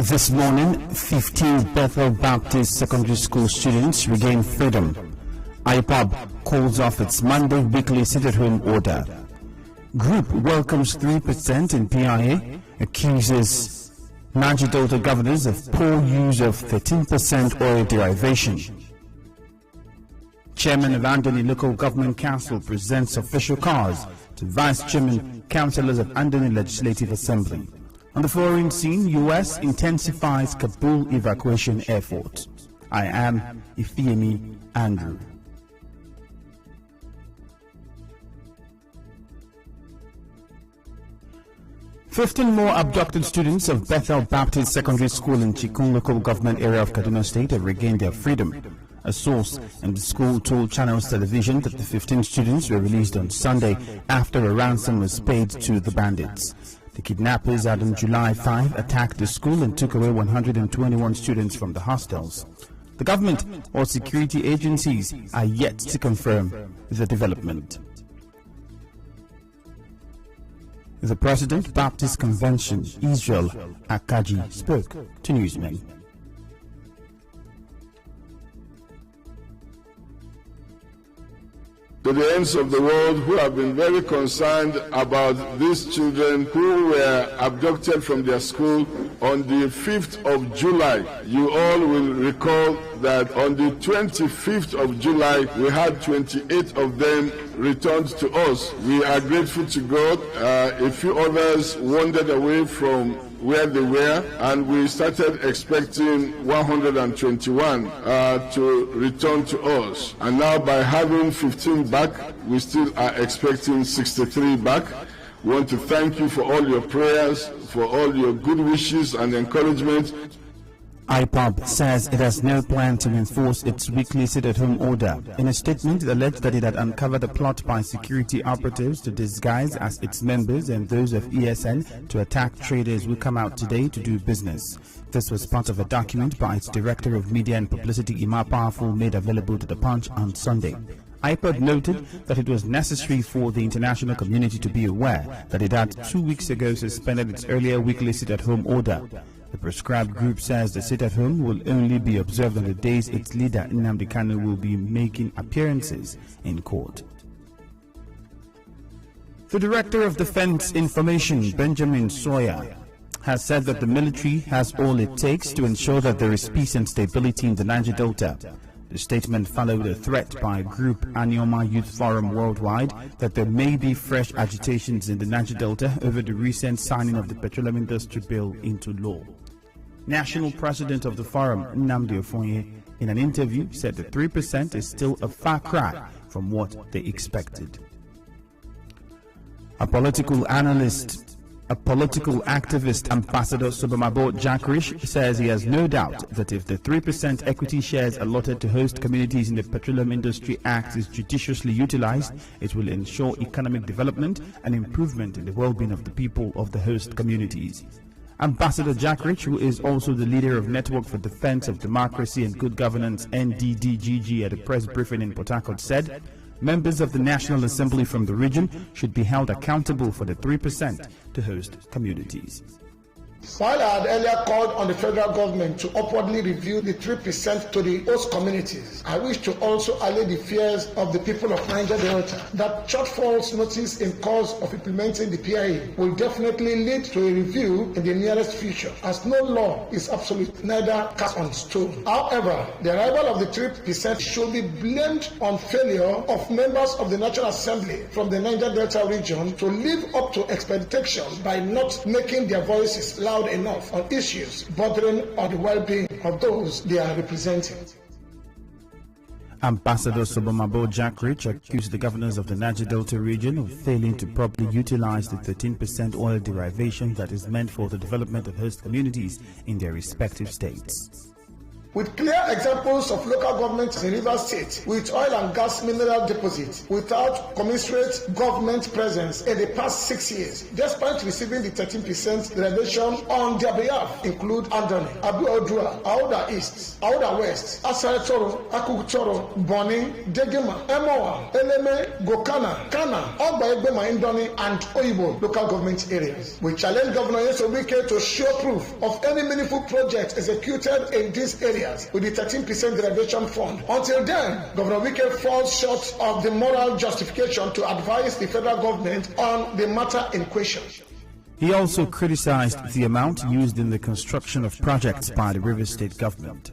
This morning, 15 Bethel Baptist Secondary School students regain freedom. IPOB calls off its Monday weekly sit-at-home order. Group welcomes 3% in PIA, accuses Niger Delta governors of poor use of 13% oil derivation. Chairman of Andoni Local Government Council presents official cards to Vice Chairman Councillors of Andoni Legislative Assembly. On the foreign scene, U.S. intensifies Kabul evacuation effort. I am Ifiemi Andrew. Fifteen more abducted students of Bethel Baptist Secondary School in Chikun local government area of Kaduna State have regained their freedom. A source in the school told Channels Television that the 15 students were released on Sunday after a ransom was paid to the bandits. The kidnappers had on July 5 attacked the school and took away 121 students from the hostels. The government or security agencies are yet to confirm the development. The President Baptist Convention, Israel Akaji, spoke to newsmen. To the ends of the world who have been very concerned about these children who were abducted from their school on the 5th of July. You all will recall that on the 25th of July, we had 28 of them returned to us. We are grateful to God. A few others wandered away from where they were, and we started expecting 121 to return to us. And now by having 15 back, we still are expecting 63 back. We want to thank you for all your prayers, for all your good wishes and encouragement. IPOB says it has no plan to enforce its weekly sit-at-home order. In a statement, it alleged that it had uncovered a plot by security operatives to disguise as its members and those of ESN to attack traders who come out today to do business. This was part of a document by its Director of Media and Publicity, Ima Powerful, made available to the Punch on Sunday. IPOB noted that it was necessary for the international community to be aware that it had 2 weeks ago suspended its earlier weekly sit-at-home order. The prescribed group says the sit-at-home will only be observed on the days its leader, Nnamdi Kanu, will be making appearances in court. The Director of Defense Information, Benjamin Sawyer, has said that the military has all it takes to ensure that there is peace and stability in the Niger Delta. The statement followed a threat by a group, Anioma Youth Forum Worldwide, that there may be fresh agitations in the Niger Delta over the recent signing of the Petroleum Industry Bill into law. National President of the Forum, Nnamdi Ofonye, in an interview said that 3% is still a far cry from what they expected. A political activist, Ambassador Sobamabo Jakrish, says he has no doubt that if the 3% equity shares allotted to host communities in the Petroleum Industry Act is judiciously utilized, it will ensure economic development and improvement in the well-being of the people of the host communities. Ambassador Jakrish, who is also the leader of Network for Defense of Democracy and Good Governance, NDDGG, at a press briefing in Port Harcourt said, members of the National Assembly from the region should be held accountable for the 3% to host communities. While I had earlier called on the federal government to upwardly review the 3% to the host communities, I wish to also allay the fears of the people of Niger Delta that shortfalls noticed in cause of implementing the PIA will definitely lead to a review in the nearest future, as no law is absolute, neither cast on stone. However, the arrival of the 3% should be blamed on failure of members of the National Assembly from the Niger Delta region to live up to expectations by not making their voices loud enough on issues bordering on the well-being of those they are representing. Ambassador Sobamabo Jakrish accused the governors of the Niger Delta region of failing to properly utilize the 13% oil derivation that is meant for the development of host communities in their respective states. With clear examples of local governments in Rivers State with oil and gas mineral deposits without commensurate government presence in the past 6 years, despite receiving the 13% reservation on their behalf, include Andoni, Abu Odua, Aouda East, Aouda West, Asare Toro, Akuku Toro, Boni, Degema, Emoa, Eleme, Gokana, Kana, Ogba Egbema Indoni, and Oyibo local government areas. We challenge Governor Nyesom Wike to show proof of any meaningful project executed in these areas with the 13% reservation fund. Until then, Governor Wike falls short of the moral justification to advise the federal government on the matter in question. He also criticized the amount used in the construction of projects by the Rivers State government.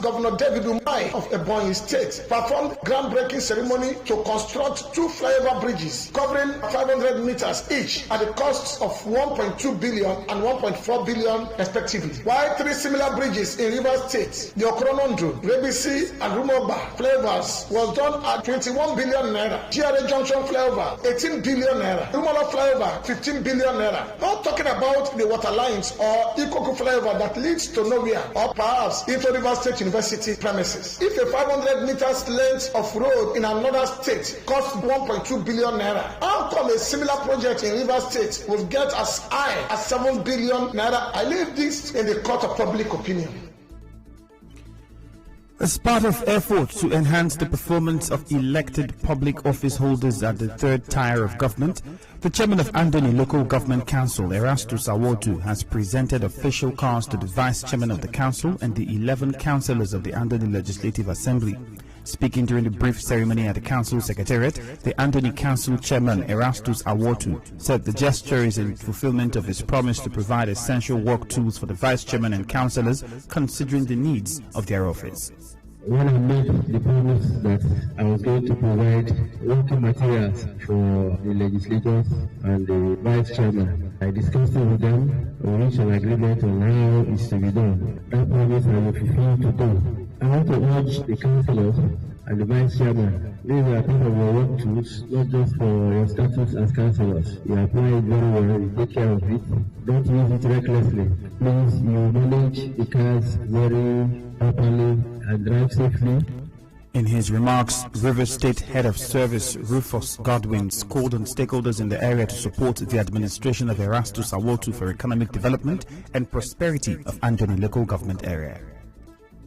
Governor David Umai of Ebonyi State performed groundbreaking ceremony to construct 2 flyover bridges covering 500 meters each at the costs of 1.2 billion and 1.4 billion respectively. While 3 similar bridges in Rivers State, the Okoronondo, Rebisi and Rumoba flyovers was done at 21 billion naira. GRA Junction flyover 18 billion naira. Rumola flyover 15 billion naira. Not talking about the water lines or Ikoku flyover that leads to nowhere or perhaps into Rivers State University premises. If a 500 meters length of road in another state costs 1.2 billion naira, how come a similar project in Rivers State will get as high as 7 billion naira? I leave this in the court of public opinion. As part of efforts to enhance the performance of elected public office holders at the third tier of government, the chairman of Andoni Local Government Council, Erastus Awotu, has presented official cards to the vice chairman of the council and the 11 councillors of the Andoni Legislative Assembly. Speaking during the brief ceremony at the council secretariat, the Andoni Council chairman, Erastus Awotu, said the gesture is in fulfillment of his promise to provide essential work tools for the vice chairman and councillors, considering the needs of their office. When I made the promise that I was going to provide working materials for the legislators and the vice chairman, I discussed it with them, we reached an agreement on how it's to be done. That promise I will fulfill today. I want to urge the councillors and the vice chairman, these are part of your work tools, not just for your status as councillors. You apply it very well, you take care of it. Don't use it recklessly. Please, you manage the cars very properly and drive safely. In his remarks, Rivers State Head of Service Rufus Godwin called on stakeholders in the area to support the administration of Erastus Awotu for economic development and prosperity of Andoni Local Government Area.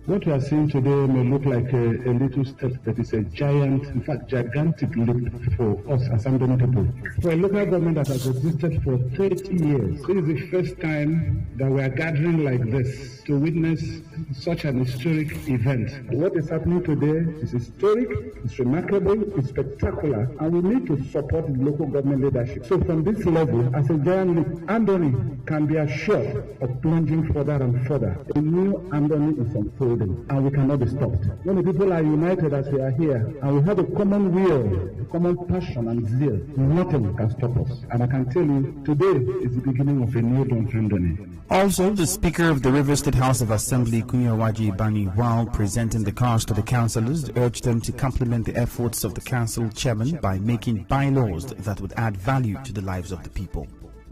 What we are seeing today may look like a little step, but it's a giant, in fact, gigantic leap for us as Andoni people. For a local government that has existed for 30 years, this is the first time that we are gathering like this to witness such an historic event. What is happening today is historic, it's remarkable, it's spectacular, and we need to support the local government leadership. So from this level, as a giant leap, Andoni can be assured of plunging further and further. A new Andoni is unfolding, and we cannot be stopped. When the people are united as we are here, and we have a common will, a common passion and zeal, nothing can stop us. And I can tell you, today is the beginning of a new dawn for Andoni. Also, the Speaker of the Rivers State House of Assembly, Kunyawaji Bani, while presenting the cards to the councillors, urged them to complement the efforts of the council chairman by making bylaws that would add value to the lives of the people.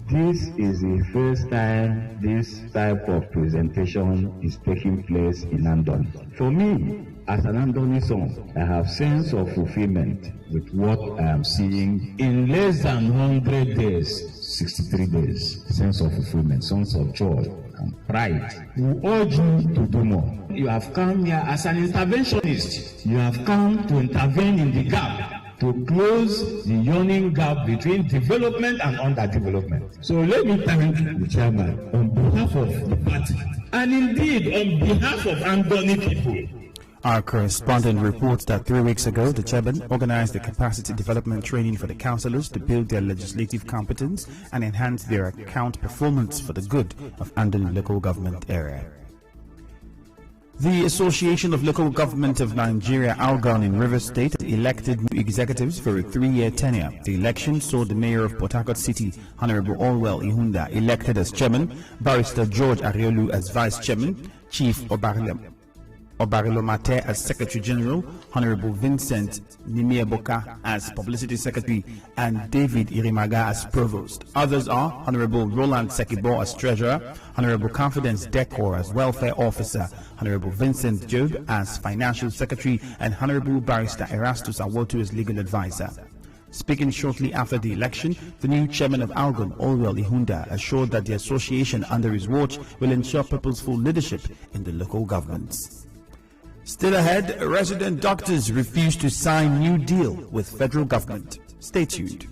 This is the first time this type of presentation is taking place in Andoni. For me, as an Andoni son, I have sense of fulfillment with what I am seeing in less than 100 days, 63 days. Sense of fulfillment, sense of joy and pride. We urge you to do more. You have come here as an interventionist. You have come to intervene in the gap, to close the yawning gap between development and underdevelopment. So let me thank the chairman on behalf of the party and indeed on behalf of Andoni people. Our correspondent reports that 3 weeks ago, the chairman organized the capacity development training for the councillors to build their legislative competence and enhance their account performance for the good of Andoni Local Government Area. The Association of Local Government of Nigeria, ALGON, in Rivers State elected new executives for a 3-year tenure. The election saw the mayor of Port Harcourt City, Honorable Allwell Ihunda, elected as chairman, Barrister George Ariolu as vice chairman, Chief Obarliam Obarilo Mate as Secretary General, Honorable Vincent Nimieboka as Publicity Secretary, and David Irimaga as Provost. Others are Honorable Roland Sekibo as Treasurer, Honorable Confidence Decor as Welfare Officer, Honorable Vincent Job as Financial Secretary, and Honorable Barrister Erastus Awotu as Legal Advisor. Speaking shortly after the election, the new chairman of Algon, Olwell Ihunda, assured that the association under his watch will ensure purposeful leadership in the local governments. Still ahead, resident doctors refuse to sign new deal with federal government. Stay tuned.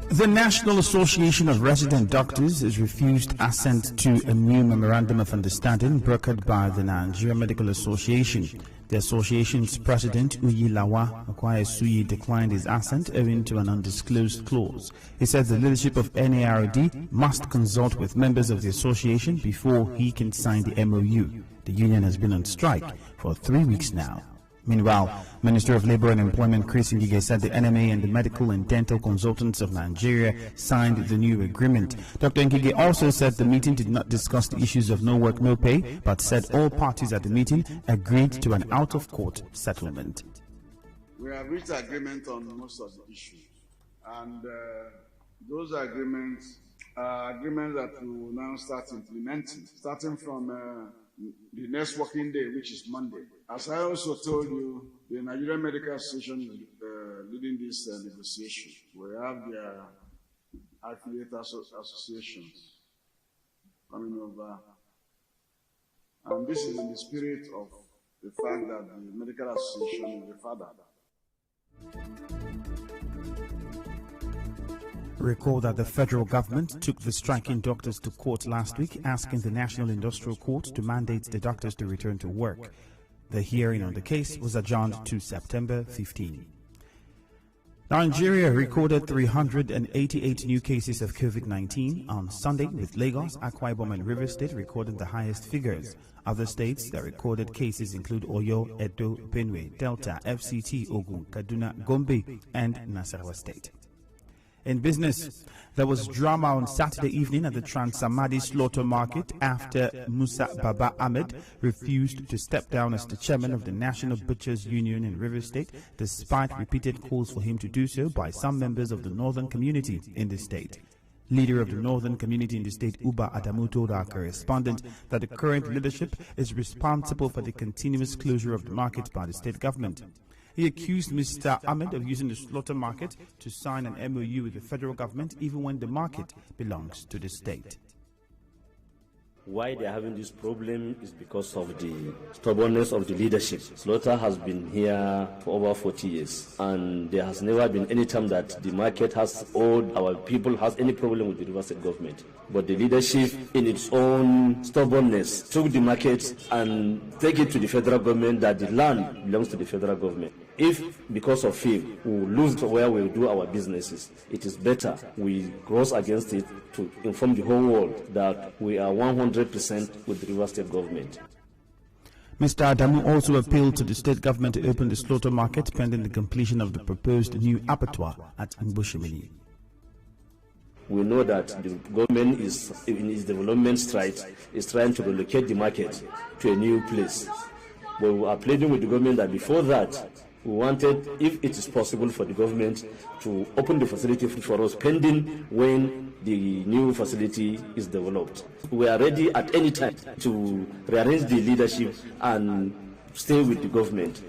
The National Association of Resident Doctors has refused assent to a new memorandum of understanding brokered by the Nigerian Medical Association. The association's president, Uyi Lawa Suyi, declined his assent owing to an undisclosed clause. He said the leadership of NARD must consult with members of the association before he can sign the MOU. The union has been on strike for 3 weeks now. Meanwhile, Minister of Labour and Employment Chris Ngige said the NMA and the Medical and Dental Consultants of Nigeria signed the new agreement. Dr. Ngige also said the meeting did not discuss the issues of no work, no pay, but said all parties at the meeting agreed to an out-of-court settlement. We have reached agreement on most of the issues, and those agreements are agreements that we will now start implementing, starting from the next working day, which is Monday. As I also told you, the Nigerian Medical Association is leading this negotiation. We have their affiliate associations coming over. And this is in the spirit of the fact that the Medical Association is the father. Recall that the federal government took the striking doctors to court last week, asking the National Industrial Court to mandate the doctors to return to work. The hearing on the case was adjourned to September 15. Nigeria recorded 388 new cases of COVID-19 on Sunday, with Lagos, Akwa Ibom and Rivers State recording the highest figures. Other states that recorded cases include Oyo, Edo, Benue, Delta, FCT, Ogun, Kaduna, Gombe and Nasarawa State. In business, there was drama on Saturday evening at the Transamadi Slaughter Market after Musa Baba Ahmed refused to step down as the chairman of the National Butchers Union in Rivers State, despite repeated calls for him to do so by some members of the northern community in the state. Leader of the northern community in the state, Uba Adamu, told our correspondent that the current leadership is responsible for the continuous closure of the market by the state government. He accused Mr. Ahmed of using the slaughter market to sign an MOU with the federal government even when the market belongs to the state. Why they are having this problem is because of the stubbornness of the leadership. Slaughter has been here for over 40 years, and there has never been any time that the market has or our people has any problem with the River State government. But the leadership, in its own stubbornness, took the market and take it to the federal government that the land belongs to the federal government. If, because of him, we lose where we do our businesses, it is better we cross against it to inform the whole world that we are 100% with the River State government. Mr. Adamu also appealed to the state government to open the slaughter market pending the completion of the proposed new abattoir at Mbushimili. We know that the government is, in its development stride, is trying to relocate the market to a new place. But we are pleading with the government that before that, we wanted, if it is possible for the government to open the facility for us pending when the new facility is developed. We are ready at any time to rearrange the leadership and stay with the government.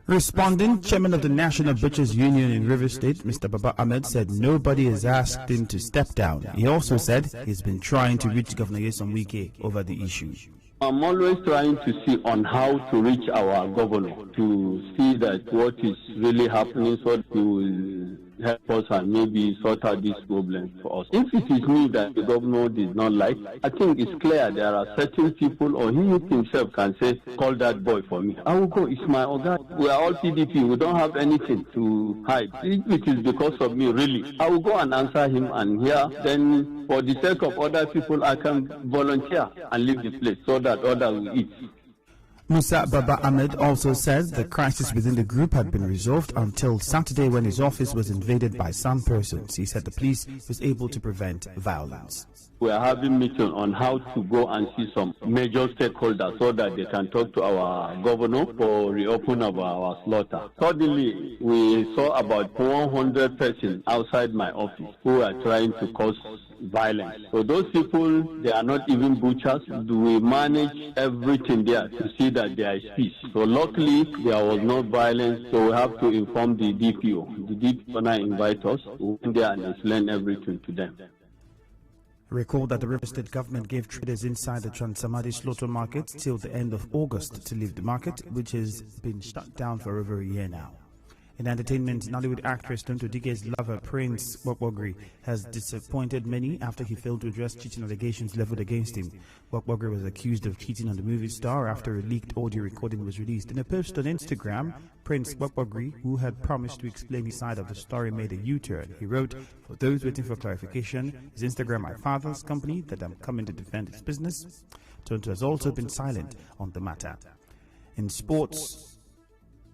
Responding, Chairman of the National Butchers Union in Rivers State, Mr. Baba Ahmed, said nobody has asked him to step down. He also said he's been trying to reach Governor Nyesom Wike over the issue. I'm always trying to see on how to reach our governor to see that what is really happening so to help us and maybe sort out this problem for us. If it is me that the governor did not like, I think it's clear there are certain people, or he himself can say, call that boy for me. I will go, it's my organ. We are all PDP, we don't have anything to hide. If it is because of me, really, I will go and answer him and hear. Then for the sake of other people, I can volunteer and leave the place so that others will eat. Musa Baba Ahmed also said the crisis within the group had been resolved until Saturday when his office was invaded by some persons. He said the police was able to prevent violence. We are having meeting on how to go and see some major stakeholders so that they can talk to our governor for reopen of our slaughter. Suddenly, we saw about 100 persons outside my office who are trying to cause violence. So those people, they are not even butchers. We manage everything there to see that there is peace. So luckily, there was no violence, so we have to inform the DPO. The DPO now invite us. We went there and explain everything to them. Recall that the River State government gave traders inside the Transamadi slaughter market till the end of August to leave the market, which has been shut down for over a year now. In entertainment, Nollywood actress Tonto Dike's lover Prince Wakwogri has disappointed many after he failed to address cheating allegations leveled against him. Wakwogri was accused of cheating on the movie star after a leaked audio recording was released. In a post on Instagram, Prince Wakwogri, who had promised to explain his side of the story, made a U-turn. He wrote, "For those waiting for clarification, is Instagram my father's company that I'm coming to defend its business?" Tonto has also been silent on the matter. In sports,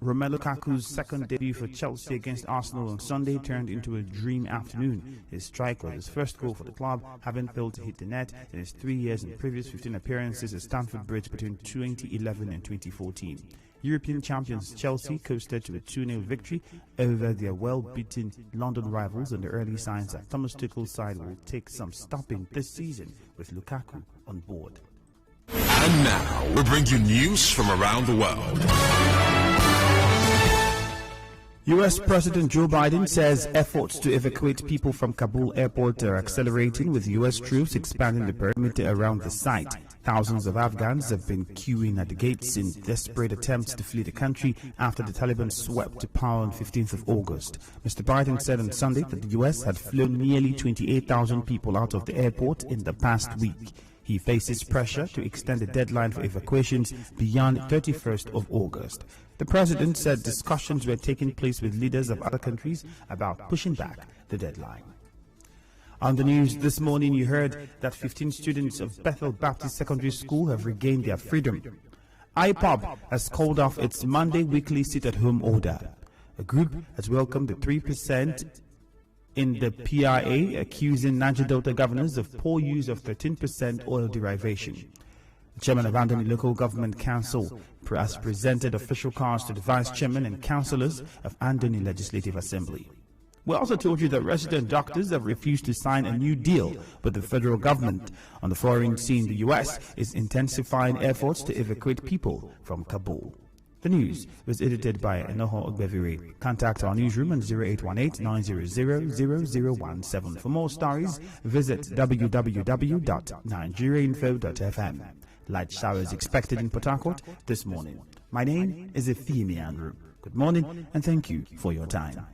Romelu Lukaku's second debut for Chelsea against Arsenal on Sunday turned into a dream afternoon. His strike was his first goal for the club, having failed to hit the net in his 3 years and previous 15 appearances at Stamford Bridge between 2011 and 2014. European champions Chelsea coasted to a 2-0 victory over their well-beaten London rivals, and the early signs that Thomas Tuchel's side will take some stopping this season with Lukaku on board. And now, we bring you news from around the world. U.S. President Joe Biden says efforts to evacuate people from Kabul airport are accelerating, with U.S. troops expanding the perimeter around the site. Thousands of Afghans have been queuing at the gates in desperate attempts to flee the country after the Taliban swept to power on 15th of August. Mr. Biden said on Sunday that the U.S. had flown nearly 28,000 people out of the airport in the past week. He faces pressure to extend the deadline for evacuations beyond 31st of August. The president said discussions were taking place with leaders of other countries about pushing back the deadline. On the news this morning, you heard that 15 students of Bethel Baptist Secondary School have regained their freedom. IPOB has called off its Monday weekly sit-at-home order. A group has welcomed the 3% in the PRA, accusing Niger Delta governors of poor use of 13% oil derivation. The chairman of Andoni Local Government Council has presented official cards to the vice chairman and councillors of Andoni Legislative Assembly. We also told you that resident doctors have refused to sign a new deal with the federal government. On the foreign scene, the U.S. is intensifying efforts to evacuate people from Kabul. The news was edited by Enoho Ogbeviri. Contact our newsroom on 0818-900-0017. For more stories, visit www.nigeriainfo.fm. Light showers expected in Port Harcourt this morning. My name is Ifiemi. Good morning and thank you for your time.